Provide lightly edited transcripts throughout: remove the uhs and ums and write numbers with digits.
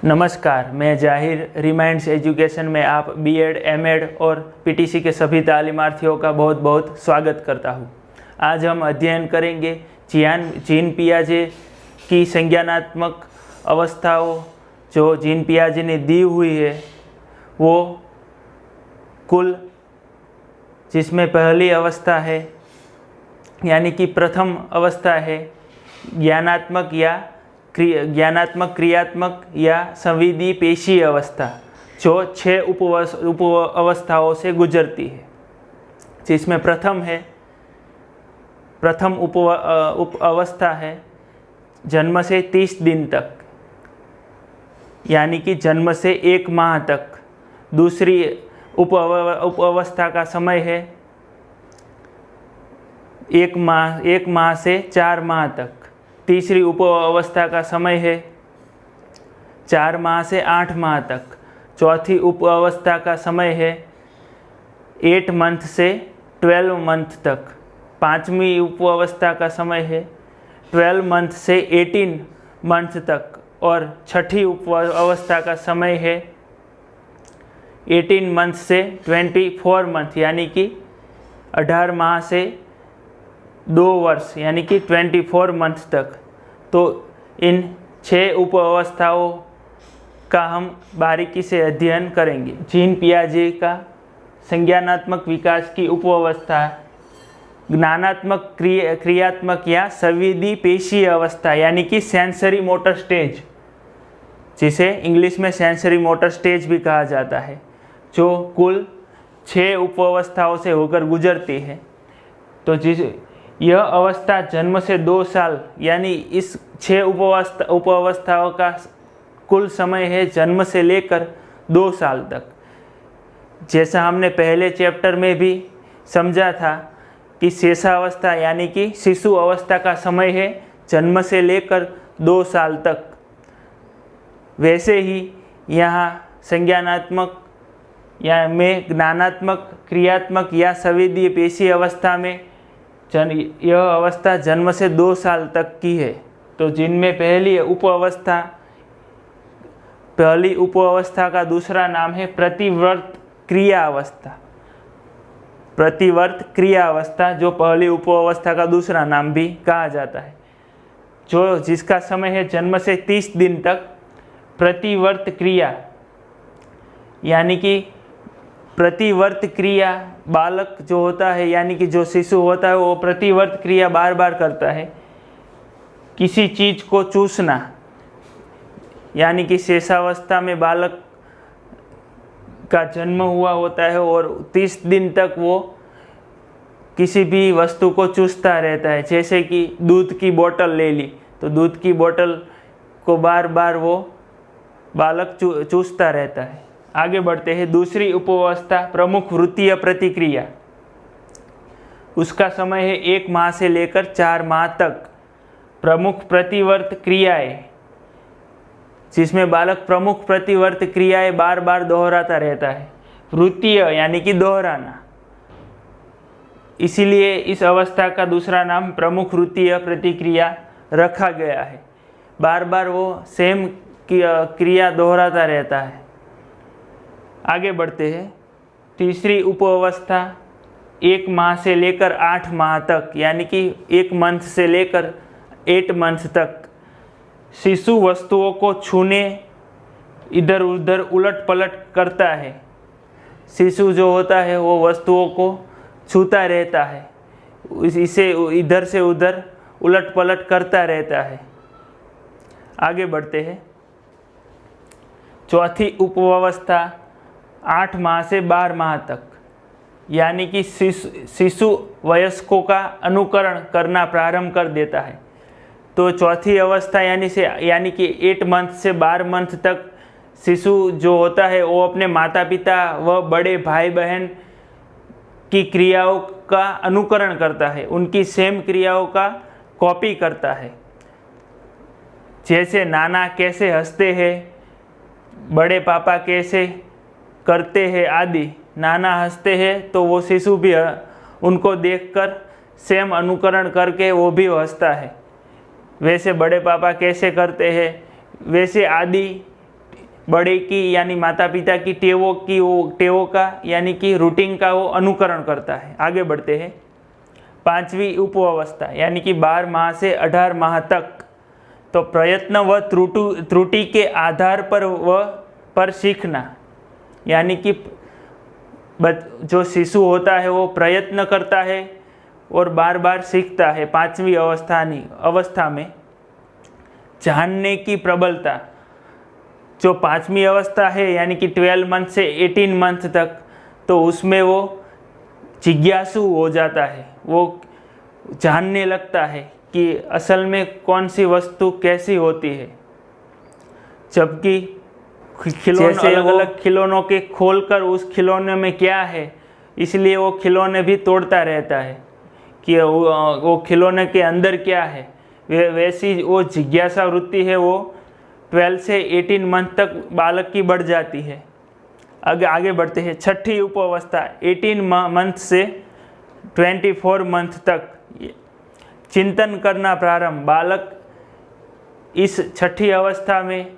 नमस्कार, मैं जाहिर रिमाइंड्स एजुकेशन में आप बीएड, एमएड और पीटीसी के सभी तालीमार्थियों का बहुत बहुत स्वागत करता हूं। आज हम अध्ययन करेंगे जीन पियाजे की संज्ञानात्मक अवस्थाओं जो जीन पियाजे ने दी हुई है वो कुल, जिसमें पहली अवस्था है यानी कि प्रथम अवस्था है ज्ञानात्मक क्रियात्मक या संवेदी पेशीय अवस्था, जो 6 उप अवस्थाओं से गुजरती है। जिसमें प्रथम उप अवस्था है जन्म से 30 दिन तक, यानी कि जन्म से 1 माह तक। दूसरी उप अवस्था का समय है 1 माह से 4 माह तक। तीसरी उप अवस्था का समय है 4 माह से 8 माह तक। चौथी उप अवस्था का समय है 8 मंथ से 12 मंथ तक। पांचवी उप अवस्था का समय है 12 मंथ से 18 मंथ तक। और छठी उप अवस्था का समय है 18 मंथ से 24 मंथ, यानी कि 18 माह से 2 वर्ष, यानी कि 24 मंथ तक। तो इन 6 उप अवस्थाओं का हम बारीकी से अध्ययन करेंगे। जीन पियाजे का संज्ञानात्मक विकास की उप अवस्था ज्ञानात्मक क्रियात्मक या संवेदी पेशीय अवस्था, यानी कि सेंसरी मोटर स्टेज, जिसे इंग्लिश में सेंसरी मोटर स्टेज भी कहा जाता है, जो कुल 6 उप अवस्थाओं से होकर गुजरती है। तो यह अवस्था जन्म से 2 साल, यानी इस 6 उप अवस्थाओं का कुल समय है जन्म से लेकर 2 साल तक। जैसा हमने पहले चैप्टर में भी समझा था कि शेषावस्था यानी कि शिशु अवस्था का समय है जन्म से लेकर 2 साल तक, वैसे ही यहाँ संज्ञानात्मक या में ज्ञानात्मक क्रियात्मक या संवेदीय पेशीय अवस्था में यह अवस्था जन्म से 2 साल तक की है। तो जिनमें पहली उप अवस्था का दूसरा नाम है प्रतिवर्त क्रिया अवस्था। प्रतिवर्त क्रिया अवस्था, जो पहली उप अवस्था का दूसरा नाम भी कहा जाता है, जिसका समय है जन्म से 30 दिन तक। प्रतिवर्त क्रिया यानी कि प्रतिवर्त क्रिया, बालक जो होता है यानी कि जो शिशु होता है वो प्रतिवर्त क्रिया बार बार करता है। किसी चीज़ को चूसना, यानी कि शेषावस्था में बालक का जन्म हुआ होता है और 30 दिन तक वो किसी भी वस्तु को चूसता रहता है। जैसे कि दूध की बोतल ले ली, तो दूध की बोतल को बार बार वो बालक चूसता रहता है। आगे बढ़ते हैं। दूसरी उपावस्था प्रमुख वृत्तीय प्रतिक्रिया, उसका समय है 1 माह से लेकर 4 माह तक। प्रमुख प्रतिवर्त क्रियाएं, जिसमें बालक प्रमुख प्रतिवर्त क्रियाएं बार बार दोहराता रहता है। वृत्तीय यानी कि दोहराना, इसीलिए इस अवस्था का दूसरा नाम प्रमुख वृत्तीय प्रतिक्रिया रखा गया है। बार बार वो सेम क्रिया दोहराता रहता है। आगे बढ़ते हैं। तीसरी उप अवस्था 1 माह से लेकर 8 माह तक, यानी कि 1 मंथ से लेकर 8 मंथ तक शिशु वस्तुओं को छूने, इधर उधर उलट पलट करता है। शिशु जो होता है वो वस्तुओं को छूता रहता है, इसे इधर से उधर उलट पलट करता रहता है। आगे बढ़ते हैं। चौथी उप अवस्था 8 माह से 12 माह तक, यानी कि शिशु वयस्कों का अनुकरण करना प्रारंभ कर देता है। तो चौथी अवस्था यानी कि 8 मंथ से 12 मंथ तक शिशु जो होता है वो अपने माता पिता व बड़े भाई बहन की क्रियाओं का अनुकरण करता है, उनकी सेम क्रियाओं का कॉपी करता है। जैसे नाना कैसे हंसते हैं, बड़े पापा कैसे करते हैं आदि। नाना हंसते हैं तो वो शिशु भी उनको देखकर सेम अनुकरण करके वो भी हंसता है। वैसे बड़े पापा कैसे करते हैं वैसे आदि बड़े की यानी माता पिता की टेवों का यानी कि रूटीन का वो अनुकरण करता है। आगे बढ़ते हैं। 5वीं उपअवस्था यानी कि 12 माह से 18 माह तक, तो प्रयत्न व त्रुटि के आधार पर सीखना, यानी कि जो शिशु होता है वो प्रयत्न करता है और बार बार सीखता है। 5वीं अवस्था में जानने की प्रबलता, जो 5वीं अवस्था है यानी कि 12 मंथ से 18 मंथ तक, तो उसमें वो जिज्ञासु हो जाता है, वो जानने लगता है कि असल में कौन सी वस्तु कैसी होती है। जबकि खिलौने अलग अलग खिलौनों के खोलकर उस खिलौने में क्या है, इसलिए वो खिलौने भी तोड़ता रहता है कि वो खिलौने के अंदर क्या है। वैसी वो जिज्ञासा वृत्ति है वो 12 से 18 मंथ तक बालक की बढ़ जाती है। आगे बढ़ते हैं। 6ठी उपअवस्था 18 मंथ से 24 मंथ तक चिंतन करना प्रारंभ। बालक इस 6ठी अवस्था में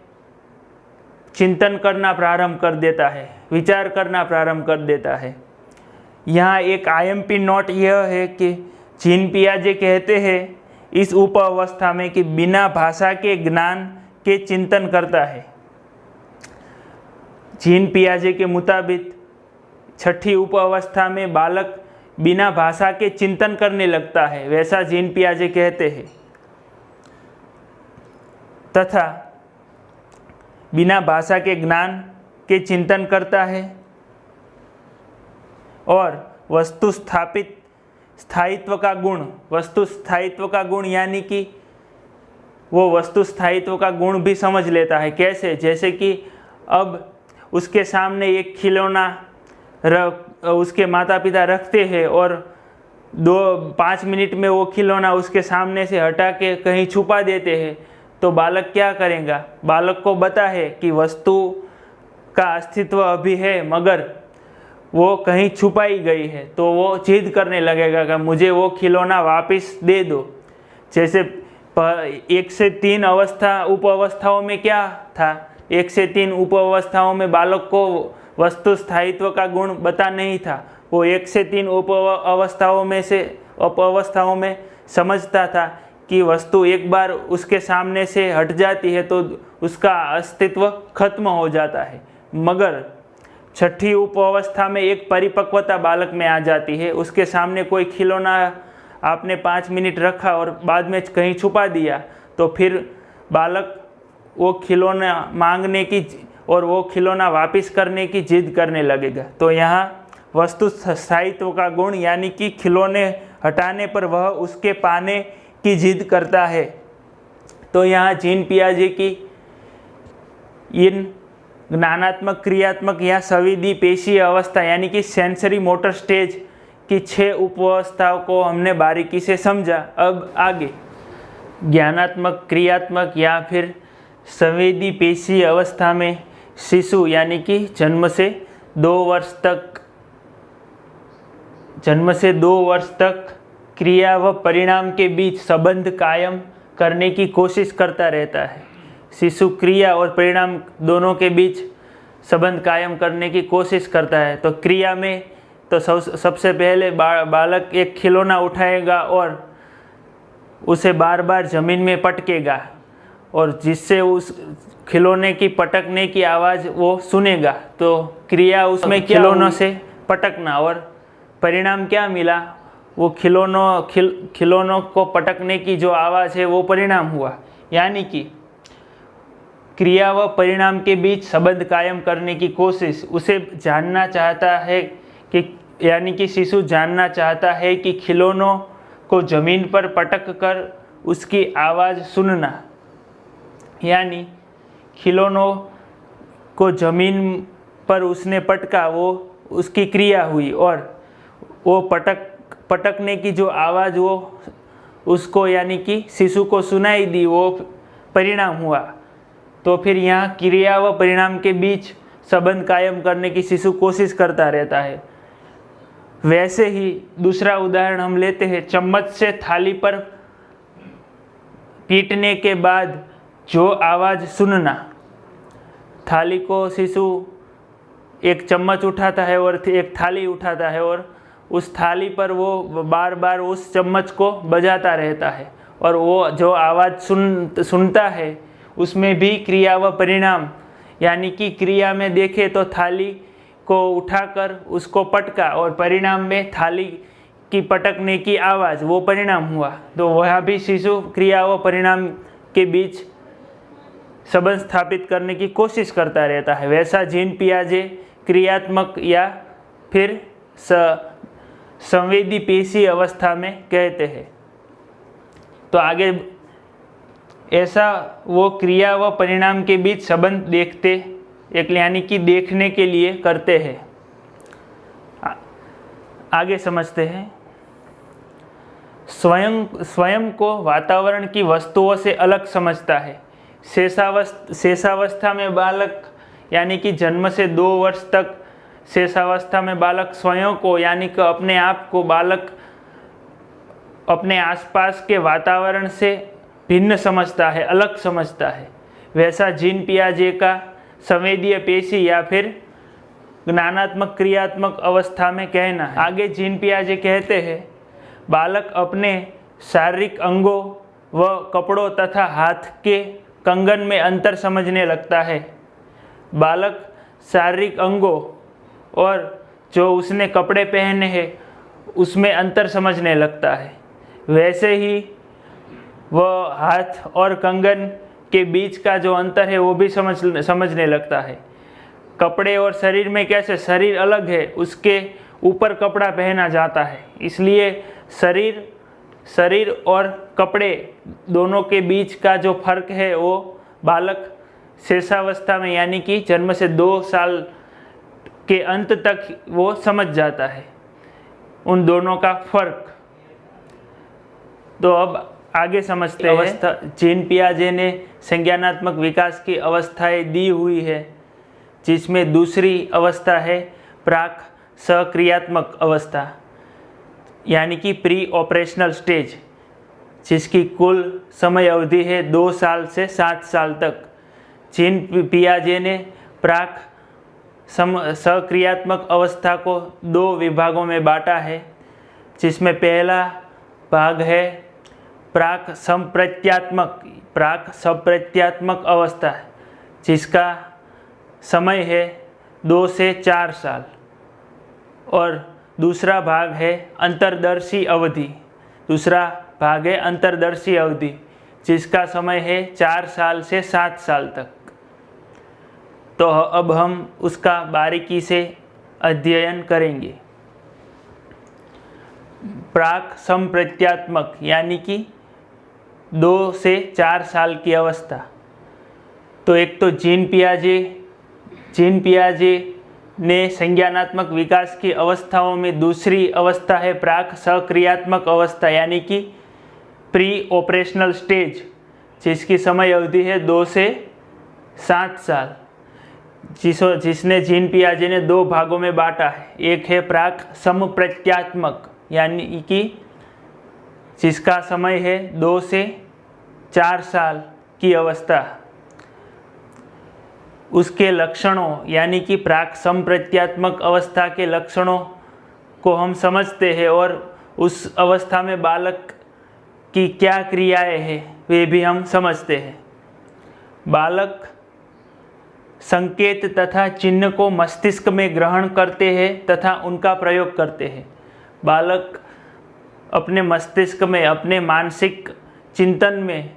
चिंतन करना प्रारंभ कर देता है, विचार करना प्रारंभ कर देता है। यहाँ एक IMP नोट यह है कि जीन पियाजे कहते हैं इस उपअवस्था में कि बिना भाषा के ज्ञान के चिंतन करता है। जीन पियाजे के मुताबिक 6ठी उपअवस्था में बालक बिना भाषा के चिंतन करने लगता है, वैसा जीन पियाजे कहते हैं, तथा बिना भाषा के ज्ञान के चिंतन करता है और वस्तु स्थायित्व का गुण यानी कि वो वस्तु स्थायित्व का गुण भी समझ लेता है। कैसे? जैसे कि अब उसके सामने एक खिलौना उसके माता पिता रखते हैं और 5 मिनट में वो खिलौना उसके सामने से हटा के कहीं छुपा देते हैं, तो बालक क्या करेगा? बालक को पता है कि वस्तु का अस्तित्व अभी है मगर वो कहीं छुपाई गई है, तो वो जिद करने लगेगा कि मुझे वो खिलौना वापस दे दो। जैसे 1 से 3 उपअवस्थाओं में क्या था? 1 से 3 उपअवस्थाओं में बालक को वस्तु स्थायित्व का गुण पता नहीं था। वो 1 से 3 उपअवस्थाओं में समझता था कि वस्तु एक बार उसके सामने से हट जाती है तो उसका अस्तित्व खत्म हो जाता है। मगर 6ठी उपअवस्था में एक परिपक्वता बालक में आ जाती है। उसके सामने कोई खिलौना आपने 5 मिनट रखा और बाद में कहीं छुपा दिया, तो फिर बालक वो खिलौना मांगने की और वो खिलौना वापस करने की जिद करने लगेगा। तो यहाँ वस्तु स्थायित्व का गुण यानी कि खिलौने हटाने पर वह उसके पाने की जिद करता है। तो यहाँ जीन पियाजे की इन ज्ञानात्मक, क्रियात्मक या संवेदी पेशीय अवस्था यानी कि सेंसरी मोटर स्टेज की 6 उपअवस्थाओं को हमने बारीकी से समझा। अब आगे ज्ञानात्मक, क्रियात्मक या फिर संवेदी पेशीय अवस्था में शिशु यानी कि जन्म से 2 वर्ष तक क्रिया व परिणाम के बीच संबंध कायम करने की कोशिश करता रहता है। शिशु क्रिया और परिणाम दोनों के बीच संबंध कायम करने की कोशिश करता है। तो क्रिया में तो सबसे पहले बालक एक खिलौना उठाएगा और उसे बार बार ज़मीन में पटकेगा और जिससे उस खिलौने की पटकने की आवाज़ वो सुनेगा। तो क्रिया उसमें खिलौनों से पटकना, और परिणाम क्या मिला? वो खिलौनों को पटकने की जो आवाज़ है वो परिणाम हुआ। यानी कि क्रिया व परिणाम के बीच संबंध कायम करने की कोशिश, उसे जानना चाहता है कि यानी कि शिशु जानना चाहता है कि खिलौनों को ज़मीन पर पटक कर उसकी आवाज़ सुनना, यानी खिलौनों को ज़मीन पर उसने पटका, वो उसकी क्रिया हुई, और वो पटकने की जो आवाज़ वो उसको यानी कि शिशु को सुनाई दी, वो परिणाम हुआ। तो फिर यहाँ क्रिया व परिणाम के बीच संबंध कायम करने की शिशु कोशिश करता रहता है। वैसे ही दूसरा उदाहरण हम लेते हैं। चम्मच से थाली पर पीटने के बाद जो आवाज़ सुनना, थाली को शिशु एक चम्मच उठाता है और एक थाली उठाता है और उस थाली पर वो बार बार उस चम्मच को बजाता रहता है और वो जो आवाज़ सुनता है उसमें भी क्रिया व परिणाम, यानी कि क्रिया में देखे तो थाली को उठाकर उसको पटका और परिणाम में थाली की पटकने की आवाज़, वो परिणाम हुआ। तो वहाँ भी शिशु क्रिया व परिणाम के बीच संबंध स्थापित करने की कोशिश करता रहता है। वैसा जीन पियाजे क्रियात्मक या फिर संवेदी पेशी अवस्था में कहते हैं। तो आगे ऐसा वो क्रिया व परिणाम के बीच संबंध देखते, एक यानी कि देखने के लिए करते हैं। आगे समझते हैं। स्वयं को वातावरण की वस्तुओं से अलग समझता है। शेषावस्था में बालक यानी कि जन्म से 2 वर्ष तक शेषावस्था में बालक स्वयं को यानी कि अपने आप को बालक अपने आसपास के वातावरण से भिन्न समझता है, अलग समझता है। वैसा जीन पियाजे का संवेदीय पेशी या फिर ज्ञानात्मक क्रियात्मक अवस्था में कहना है। आगे जीन पियाजे कहते हैं, बालक अपने शारीरिक अंगों व कपड़ों तथा हाथ के कंगन में अंतर समझने लगता है। बालक शारीरिक अंगों और जो उसने कपड़े पहने हैं उसमें अंतर समझने लगता है। वैसे ही वह हाथ और कंगन के बीच का जो अंतर है वो भी समझने लगता है। कपड़े और शरीर में कैसे, शरीर अलग है, उसके ऊपर कपड़ा पहना जाता है, इसलिए शरीर और कपड़े दोनों के बीच का जो फर्क है वो बालक शेषावस्था में यानी कि जन्म से 2 साल के अंत तक वो समझ जाता है, उन दोनों का फर्क। तो अब आगे समझते हैं। जीन पियाजे ने संज्ञानात्मक विकास की अवस्थाएं दी हुई है, जिसमें दूसरी अवस्था है प्राक सक्रियात्मक अवस्था यानी कि प्री ऑपरेशनल स्टेज, जिसकी कुल समय अवधि है 2 साल से 7 साल तक। जीन पियाजे ने प्राक सक्रियात्मक अवस्था को 2 विभागों में बांटा है, जिसमें पहला भाग है प्राक संप्रत्यात्मक अवस्था, जिसका समय है 2 से 4 साल, और दूसरा भाग है अंतर्दर्शी अवधि। दूसरा भाग है अंतर्दर्शी अवधि, जिसका समय है 4 साल से 7 साल तक। तो अब हम उसका बारीकी से अध्ययन करेंगे। प्राक संप्रत्यात्मक यानी कि 2 से 4 साल की अवस्था। तो एक तो जीन पियाजे ने संज्ञानात्मक विकास की अवस्थाओं में दूसरी अवस्था है प्राक सक्रियात्मक अवस्था यानी कि प्री ऑपरेशनल स्टेज, जिसकी समय अवधि है 2 से 7 साल, जिसने जीन पियाजे ने 2 भागों में बांटा है। एक है प्राक संप्रत्यात्मक यानी कि जिसका समय है 2 से 4 साल की अवस्था। उसके लक्षणों यानी कि प्राक संप्रत्यात्मक अवस्था के लक्षणों को हम समझते हैं और उस अवस्था में बालक की क्या क्रियाएं हैं वे भी हम समझते हैं। बालक संकेत तथा चिन्ह को मस्तिष्क में ग्रहण करते हैं तथा उनका प्रयोग करते हैं। बालक अपने मस्तिष्क में, अपने मानसिक चिंतन में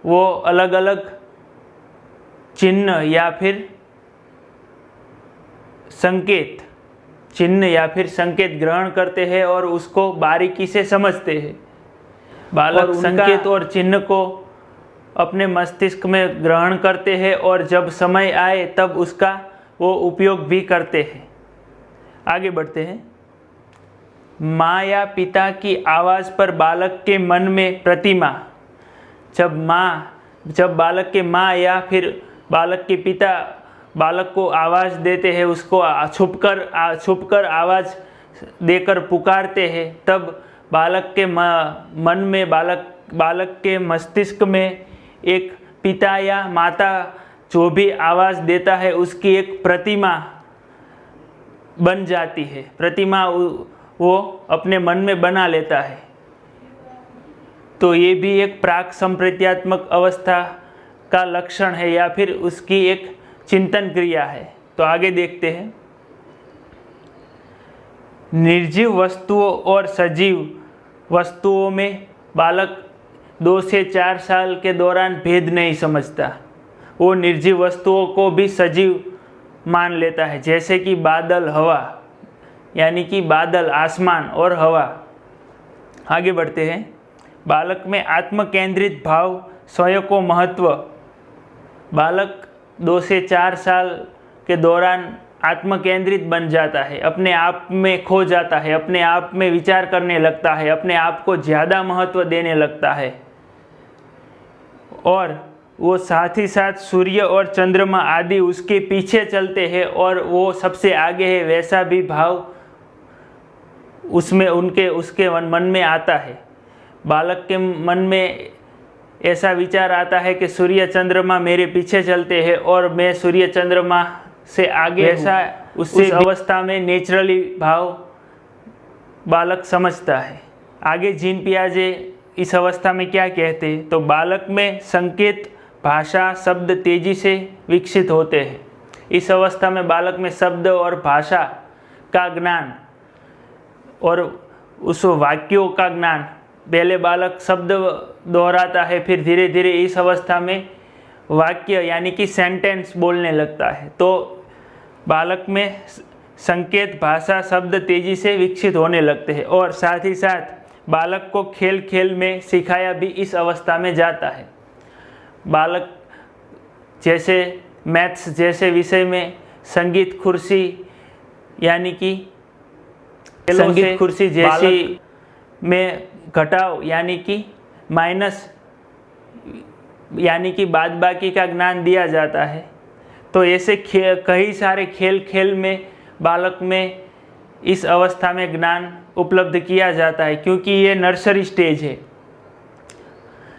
वो अलग अलग चिन्ह या फिर संकेत ग्रहण करते हैं और उसको बारीकी से समझते हैं। बालक संकेत और चिन्ह को अपने मस्तिष्क में ग्रहण करते हैं और जब समय आए तब उसका वो उपयोग भी करते हैं। आगे बढ़ते हैं। माँ या पिता की आवाज़ पर बालक के मन में प्रतिमा। जब बालक के माँ या फिर बालक के पिता बालक को आवाज़ देते हैं, उसको छुपकर आवाज़ देकर पुकारते हैं, तब बालक के मन में, बालक के मस्तिष्क में एक पिता या माता जो भी आवाज़ देता है उसकी एक प्रतिमा बन जाती है, प्रतिमा वो अपने मन में बना लेता है। तो ये भी एक प्राक संप्रेत्यात्मक अवस्था का लक्षण है या फिर उसकी एक चिंतन क्रिया है। तो आगे देखते हैं। निर्जीव वस्तुओं और सजीव वस्तुओं में बालक 2 से 4 साल के दौरान भेद नहीं समझता। वो निर्जीव वस्तुओं को भी सजीव मान लेता है, जैसे कि बादल, हवा, यानी कि बादल, आसमान और हवा। आगे बढ़ते हैं। बालक में आत्म केंद्रित भाव, स्वयं को महत्व। बालक 2 से 4 साल के दौरान आत्म केंद्रित बन जाता है, अपने आप में खो जाता है, अपने आप में विचार करने लगता है, अपने आप को ज़्यादा महत्व देने लगता है। और वो साथ ही साथ सूर्य और चंद्रमा आदि उसके पीछे चलते हैं और वो सबसे आगे है, वैसा भी भाव उसमें उसके मन में आता है। बालक के मन में ऐसा विचार आता है कि सूर्य चंद्रमा मेरे पीछे चलते हैं और मैं सूर्य चंद्रमा से आगे, ऐसा उस अवस्था में नेचुरली भाव बालक समझता है। आगे जीन पियाजे इस अवस्था में क्या कहते हैं, तो बालक में संकेत, भाषा, शब्द तेजी से विकसित होते हैं। इस अवस्था में बालक में शब्द और भाषा का ज्ञान और उस वाक्यों का ज्ञान, पहले बालक शब्द दोहराता है, फिर धीरे धीरे इस अवस्था में वाक्य यानी कि सेंटेंस बोलने लगता है। तो बालक में संकेत, भाषा, शब्द तेजी से विकसित होने लगते हैं। और साथ ही साथ बालक को खेल खेल में सिखाया भी इस अवस्था में जाता है। बालक जैसे मैथ्स जैसे विषय में संगीत कुर्सी यानी कि संगीत कुर्सी जैसी में घटाव यानी कि माइनस यानी कि बाद बाकी का ज्ञान दिया जाता है। तो ऐसे कई सारे खेल खेल में बालक में इस अवस्था में ज्ञान उपलब्ध किया जाता है, क्योंकि ये नर्सरी स्टेज है।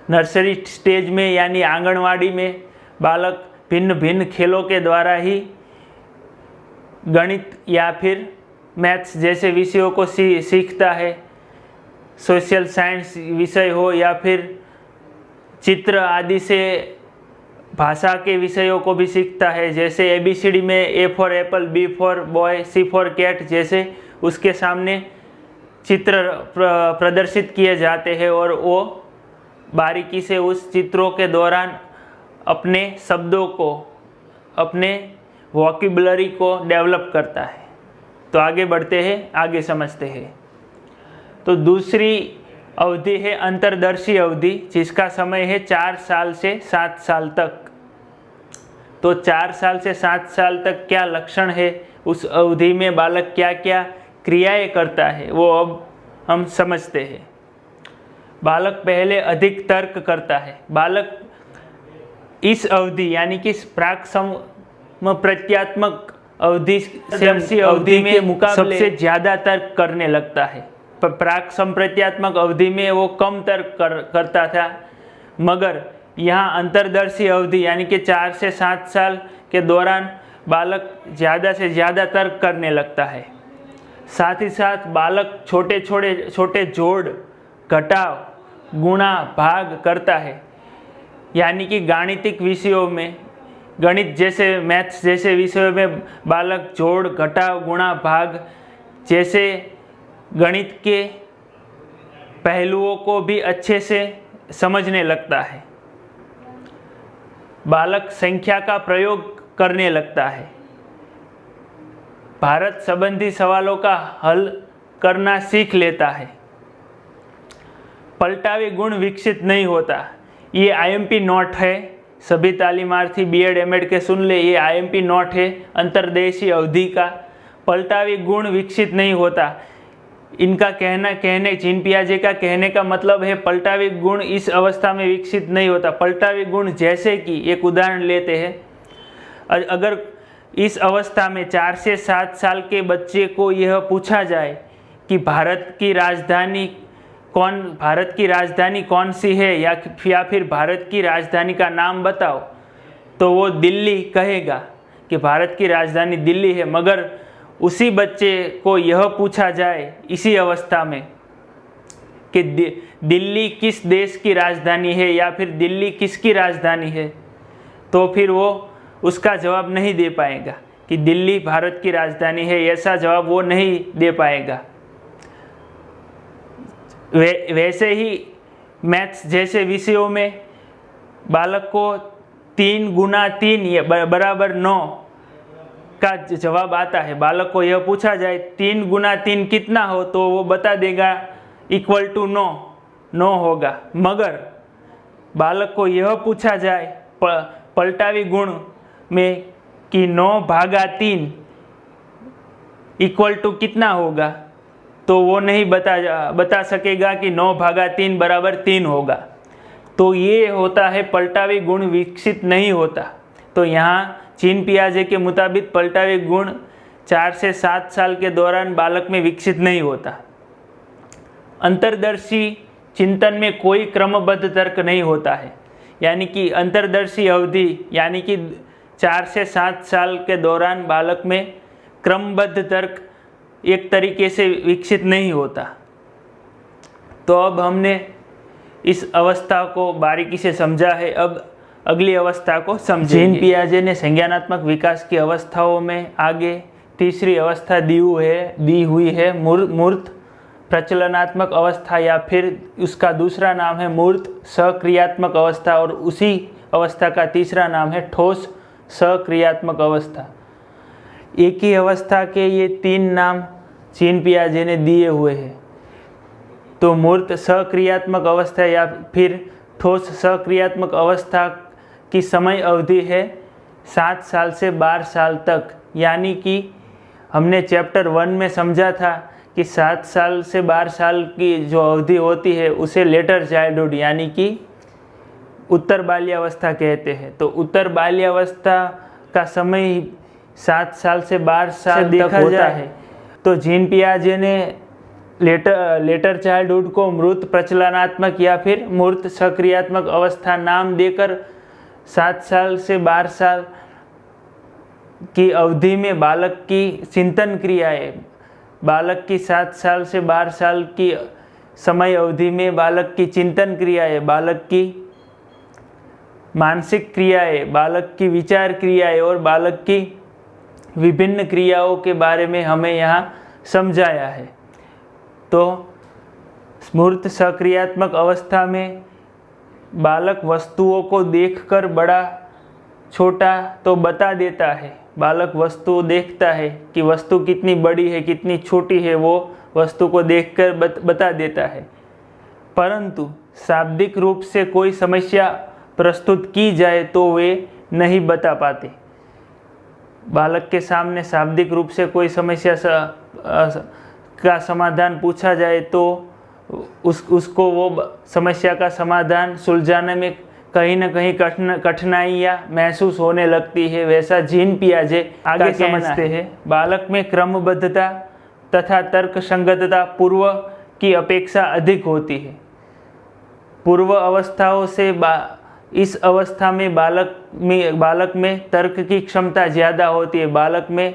नर्सरी स्टेज में यानी आंगनवाड़ी में बालक भिन्न भिन्न खेलों के द्वारा ही गणित या फिर मैथ्स जैसे विषयों को सीखता है। सोशल साइंस विषय हो या फिर चित्र आदि से भाषा के विषयों को भी सीखता है। जैसे ABCD में A for apple, B for boy, C for cat जैसे उसके सामने चित्र प्रदर्शित किए जाते हैं और वो बारीकी से उस चित्रों के दौरान अपने शब्दों को, अपने वोकैबुलरी को डेवलप करता है। तो आगे बढ़ते हैं, आगे समझते हैं। तो दूसरी अवधि है अंतर्दर्शी अवधि, जिसका समय है 4 साल से 7 साल तक। तो 4 साल से 7 साल तक क्या लक्षण है, उस अवधि में बालक क्या क्या क्रियाएं करता है, वो अब हम समझते हैं। बालक पहले अधिक तर्क करता है। बालक इस अवधि यानी कि प्राक प्रत्यात्मक अवधि से अवधि के मुकाबले सबसे ज़्यादा तर्क करने लगता है। प्राक संप्रत्यात्मक अवधि में वो कम तर्क करता था, मगर यहाँ अंतर्दर्शी अवधि यानी कि 4 से 7 साल के दौरान बालक ज़्यादा से ज़्यादा तर्क करने लगता है। साथ ही साथ बालक छोटे जोड़, घटाव, गुणा, भाग करता है। यानी कि गाणितिक विषयों में, गणित जैसे मैथ्स जैसे विषयों में बालक जोड़, घटाव, गुणा, भाग जैसे गणित के पहलुओं को भी अच्छे से समझने लगता है। बालक संख्या का प्रयोग करने लगता है। भारत संबंधी सवालों का हल करना सीख लेता है। पलटावे गुण विकसित नहीं होता। ये IMP नोट है, सभी तालीमार्थी B.Ed M.Ed के सुन ले, ये IMP नोट है अंतर्देशीय अवधि का। पलटावे गुण विकसित नहीं होता। इनका कहने जीन पियाजे का कहने का मतलब है पलटावे गुण इस अवस्था में विकसित नहीं होता। पलटावे गुण जैसे कि एक उदाहरण लेते हैं, अगर इस अवस्था में 4 से 7 साल के बच्चे को यह पूछा जाए कि भारत की राजधानी कौन सी है या फिर भारत की राजधानी का नाम बताओ, तो वो दिल्ली कहेगा कि भारत की राजधानी दिल्ली है। मगर उसी बच्चे को यह पूछा जाए इसी अवस्था में कि दिल्ली किस देश की राजधानी है या फिर दिल्ली किसकी राजधानी है, तो फिर वो उसका जवाब नहीं दे पाएगा कि दिल्ली भारत की राजधानी है, ऐसा जवाब वो नहीं दे पाएगा। वैसे ही मैथ्स जैसे विषयों में बालक को 3 गुना 3 बराबर 9 का जवाब आता है। बालक को यह पूछा जाए 3 गुना 3 कितना हो, तो वो बता देगा इक्वल टू 9 होगा। मगर बालक को यह पूछा जाए पलटावी गुण में कि 9 भागा 3 इक्वल टू कितना होगा, तो वो नहीं बता सकेगा कि 9 भागा 3 बराबर 3 होगा। तो ये होता है पलटावी गुण विकसित नहीं होता। तो यहाँ जीन पियाजे के मुताबिक पलटावी गुण 4 से 7 साल के दौरान बालक में विकसित नहीं होता। अंतर्दर्शी चिंतन में कोई क्रमबद्ध तर्क नहीं होता है, यानी कि अंतर्दर्शी अवधि यानी कि 4 से 7 साल के दौरान बालक में क्रमबद्ध तर्क एक तरीके से विकसित नहीं होता। तो अब हमने इस अवस्था को बारीकी से समझा है, अब अगली अवस्था को समझेंगे। जीन पियाजे ने संज्ञानात्मक विकास की अवस्थाओं में आगे तीसरी अवस्था दी हुई है मूर्त प्रचलनात्मक अवस्था, या फिर उसका दूसरा नाम है मूर्त सक्रियात्मक अवस्था, और उसी अवस्था का तीसरा नाम है ठोस सक्रियात्मक अवस्था। एक ही अवस्था के ये 3 नाम जीन पियाजे ने दिए हुए हैं। तो मूर्त सक्रियात्मक अवस्था या फिर ठोस सक्रियात्मक अवस्था की समय अवधि है 7 साल से 12 साल तक, यानी कि हमने चैप्टर 1 में समझा था कि 7 साल से 12 साल की जो अवधि होती है उसे लेटर चाइल्डहुड यानी कि उत्तर बाल्यावस्था कहते हैं। तो उत्तर बाल्यावस्था का समय 7 साल से 12 साल तक होता है। तो जीन पियाजे ने लेटर चाइल्डहुड को मूर्त प्रचलनात्मक या फिर मूर्त सक्रियात्मक अवस्था नाम देकर 7 साल से 12 साल की अवधि में बालक की चिंतन क्रियाएं, बालक की 7 साल से 12 साल की समय अवधि में बालक की चिंतन क्रियाएं, बालक की मानसिक क्रियाएं, बालक की विचार क्रियाएं और बालक की विभिन्न क्रियाओं के बारे में हमें यहाँ समझाया है। तो मूर्त सक्रियात्मक अवस्था में बालक वस्तुओं को देखकर बड़ा छोटा तो बता देता है। बालक वस्तु देखता है कि वस्तु कितनी बड़ी है कितनी छोटी है, वो वस्तु को देखकर बता देता है, परंतु शाब्दिक रूप से कोई समस्या प्रस्तुत की जाए तो वे नहीं बता पाते। बालक के सामने शाब्दिक रूप से कोई समस्या का समाधान पूछा जाए तो उसको वो समस्या का समाधान सुलझाने में कहीं न कहीं कठिनाइयाँ महसूस होने लगती है। वैसा जीन पियाजे आगे समझते हैं। बालक में क्रमबद्धता तथा तर्क संगतता पूर्व की अपेक्षा अधिक होती है। पूर्व अवस्थाओं से इस अवस्था में बालक में तर्क की क्षमता ज़्यादा होती है, बालक में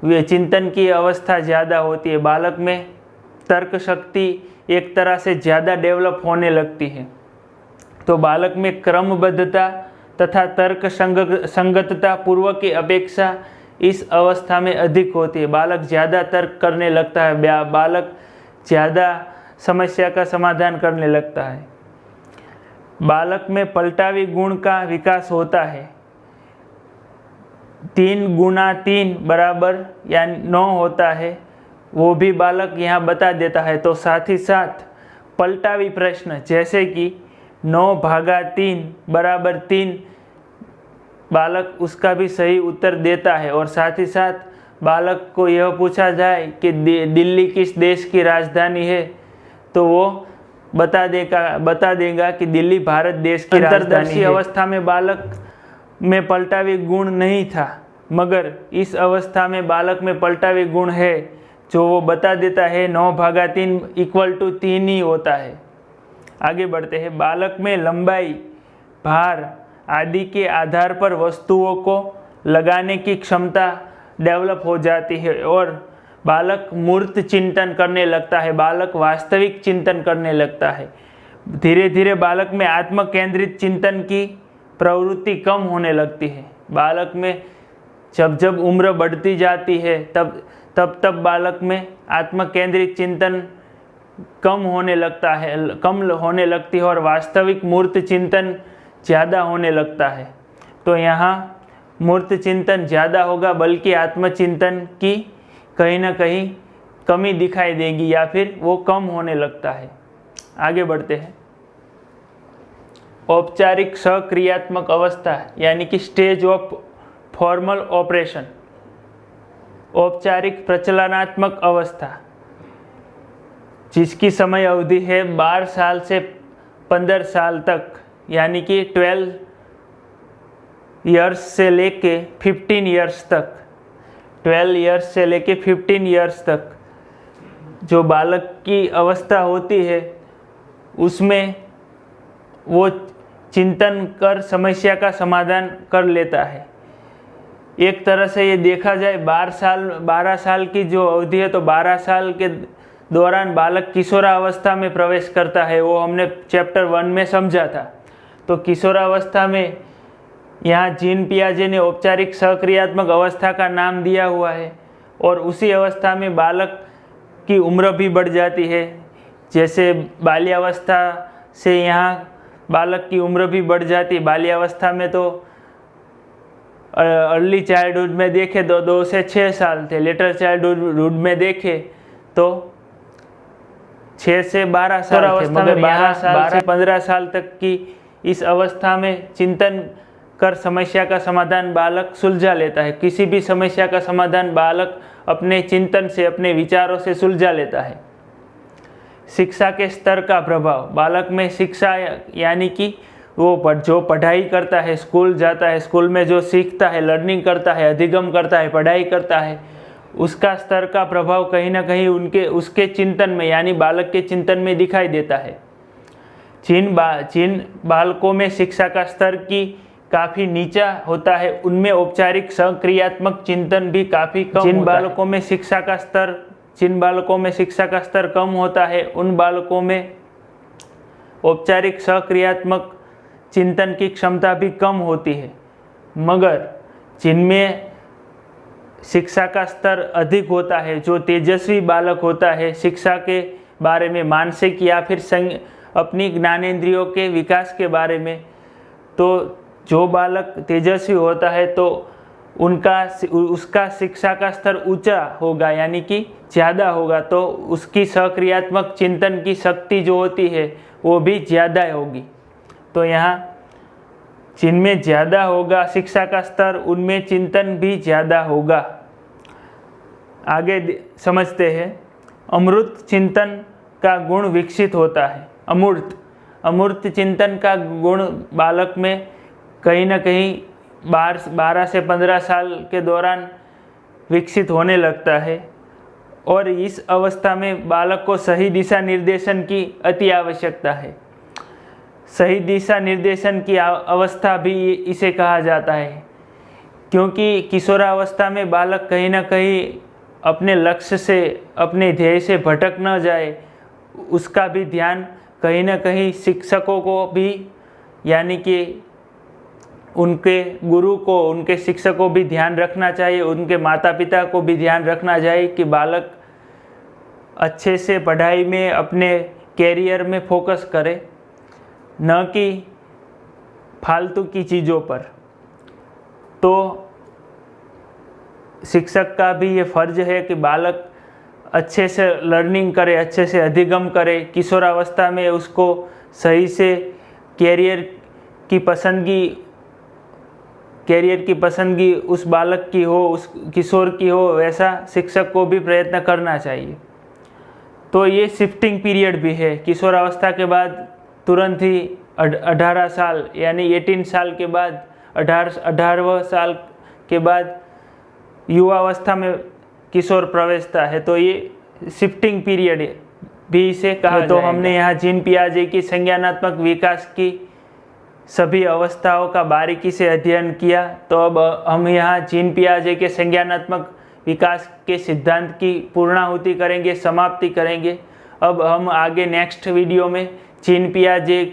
चिंतन की अवस्था ज़्यादा होती है, बालक में तर्क शक्ति एक तरह से ज़्यादा डेवलप होने लगती है। तो बालक में क्रमबद्धता तथा तर्क संगतता पूर्व की अपेक्षा इस अवस्था में अधिक होती है। बालक ज़्यादा तर्क करने लगता है, बालक ज़्यादा समस्या का समाधान करने लगता है। बालक में पलटावी गुण का विकास होता है। 3 गुना 3 बराबर या 9 होता है, वो भी बालक यहाँ बता देता है। तो साथ ही साथ पलटावी प्रश्न जैसे कि 9 भागा 3 बराबर 3 बालक उसका भी सही उत्तर देता है। और साथ ही साथ बालक को यह पूछा जाए कि दिल्ली किस देश की राजधानी है, तो वो बता देगा कि दिल्ली भारत देश की राजधानी है। अवस्था में बालक में पलटावी गुण नहीं था, मगर इस अवस्था में बालक में पलटावी गुण है, जो वो बता देता है 9 भागा 3 इक्वल टू 3 ही होता है। आगे बढ़ते हैं। बालक में लंबाई, भार आदि के आधार पर वस्तुओं को लगाने की क्षमता डेवलप हो जाती है और बालक मूर्त चिंतन करने लगता है, बालक वास्तविक चिंतन करने लगता है। धीरे धीरे बालक में आत्म केंद्रित चिंतन की प्रवृत्ति कम होने लगती है। बालक में जब जब उम्र बढ़ती जाती है तब बालक में आत्म केंद्रित चिंतन कम होने लगती है और वास्तविक मूर्त चिंतन ज़्यादा होने लगता है। तो यहाँ मूर्त चिंतन ज़्यादा होगा, बल्कि आत्मचिंतन की कहीं ना कहीं कमी दिखाई देगी या फिर वो कम होने लगता है। आगे बढ़ते हैं। औपचारिक सक्रियात्मक अवस्था यानी कि स्टेज ऑफ फॉर्मल ऑपरेशन। औपचारिक प्रचलनात्मक अवस्था जिसकी समय अवधि है 12 साल से 15 साल तक, यानी कि 12 ईयर्स से लेके 15 ईयर्स तक, 12 ईयर्स से लेके 15 ईयर्स तक जो बालक की अवस्था होती है उसमें वो चिंतन कर समस्या का समाधान कर लेता है। एक तरह से ये देखा जाए 12 साल की जो अवधि है, तो 12 साल के दौरान बालक किशोरावस्था में प्रवेश करता है। वो हमने चैप्टर 1 में समझा था। तो किशोरावस्था में यहाँ जीन पियाजे ने औपचारिक सक्रियात्मक अवस्था का नाम दिया हुआ है और उसी अवस्था में बालक की उम्र भी बढ़ जाती है। जैसे बाल्यावस्था से यहाँ बालक की उम्र भी बढ़ जाती है। बाल्यावस्था में तो अर्ली चाइल्डहुड में देखे तो 2 से 6 साल थे, लेटर चाइल्डहुड में देखे तो 6 से 12 साल थे, मगर 12 साल से 15 साल तक की इस अवस्था में चिंतन कर समस्या का समाधान बालक सुलझा लेता है। किसी भी समस्या का समाधान बालक अपने चिंतन से, अपने विचारों से सुलझा लेता है। शिक्षा के स्तर का प्रभाव। बालक में शिक्षा यानी कि वो जो पढ़ाई करता है, स्कूल जाता है, स्कूल में जो सीखता है, लर्निंग करता है, अधिगम करता है, पढ़ाई करता है, उसका स्तर का प्रभाव कहीं ना कहीं उसके चिंतन में यानी बालक के चिंतन में दिखाई देता है। जिन बालकों में शिक्षा का स्तर की काफ़ी नीचा होता है उनमें औपचारिक सक्रियात्मक चिंतन भी काफ़ी कम होता है। जिन बालकों में शिक्षा का स्तर कम होता है उन बालकों में औपचारिक सक्रियात्मक चिंतन की क्षमता भी कम होती है। मगर जिनमें शिक्षा का स्तर अधिक होता है, जो तेजस्वी बालक होता है, शिक्षा के बारे में, मानसिक या फिर अपनी ज्ञानेंद्रियों के विकास के बारे में, तो जो बालक तेजस्वी होता है तो उसका शिक्षा का स्तर ऊंचा होगा यानी कि ज़्यादा होगा, तो उसकी सक्रियात्मक चिंतन की शक्ति जो होती है वो भी ज़्यादा होगी। तो यहाँ जिनमें ज़्यादा होगा शिक्षा का स्तर उनमें चिंतन भी ज़्यादा होगा। आगे समझते हैं। अमूर्त चिंतन का गुण विकसित होता है। अमूर्त चिंतन का गुण बालक में कहीं ना कहीं 12 से 15 साल के दौरान विकसित होने लगता है और इस अवस्था में बालक को सही दिशा निर्देशन की अति आवश्यकता है। सही दिशा निर्देशन की अवस्था भी इसे कहा जाता है, क्योंकि किशोरावस्था में बालक कहीं ना कहीं अपने लक्ष्य से, अपने ध्येय से भटक न जाए, उसका भी ध्यान कहीं ना कहीं शिक्षकों को भी यानी कि उनके गुरु को, उनके शिक्षक को भी ध्यान रखना चाहिए, उनके माता पिता को भी ध्यान रखना चाहिए कि बालक अच्छे से पढ़ाई में, अपने कैरियर में फोकस करे, न कि फालतू की चीज़ों पर। तो शिक्षक का भी ये फर्ज है कि बालक अच्छे से लर्निंग करे, अच्छे से अधिगम करे। किशोरावस्था में उसको सही से कैरियर की पसंदगी उस बालक की हो, उस किशोर की हो, वैसा शिक्षक को भी प्रयत्न करना चाहिए। तो ये शिफ्टिंग पीरियड भी है। किशोरावस्था के बाद तुरंत ही 18 साल यानी 18 साल के बाद 18वें साल के बाद युवावस्था में किशोर प्रवेशता है। तो ये शिफ्टिंग पीरियड भी इसे कहा जाएगा। तो हमने यहाँ जीन पियाजे की संज्ञानात्मक विकास की सभी अवस्थाओं का बारीकी से अध्ययन किया। तो अब हम यहाँ जीन पियाजे के संज्ञानात्मक विकास के सिद्धांत की पूर्णाहुति करेंगे, समाप्ति करेंगे। अब हम आगे नेक्स्ट वीडियो में जीन पियाजे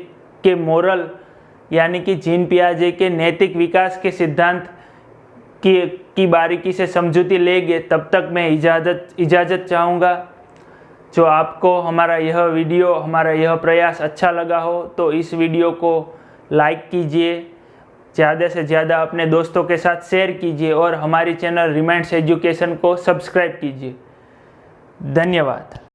के मोरल यानी कि जीन पियाजे के नैतिक विकास के सिद्धांत की बारीकी से समझूती लेंगे। तब तक मैं इजाज़त चाहूँगा। जो आपको हमारा यह वीडियो, हमारा यह प्रयास अच्छा लगा हो तो इस वीडियो को लाइक कीजिए, ज़्यादा से ज़्यादा अपने दोस्तों के साथ शेयर कीजिए और हमारी चैनल रिमाइंड्स एजुकेशन को सब्सक्राइब कीजिए। धन्यवाद।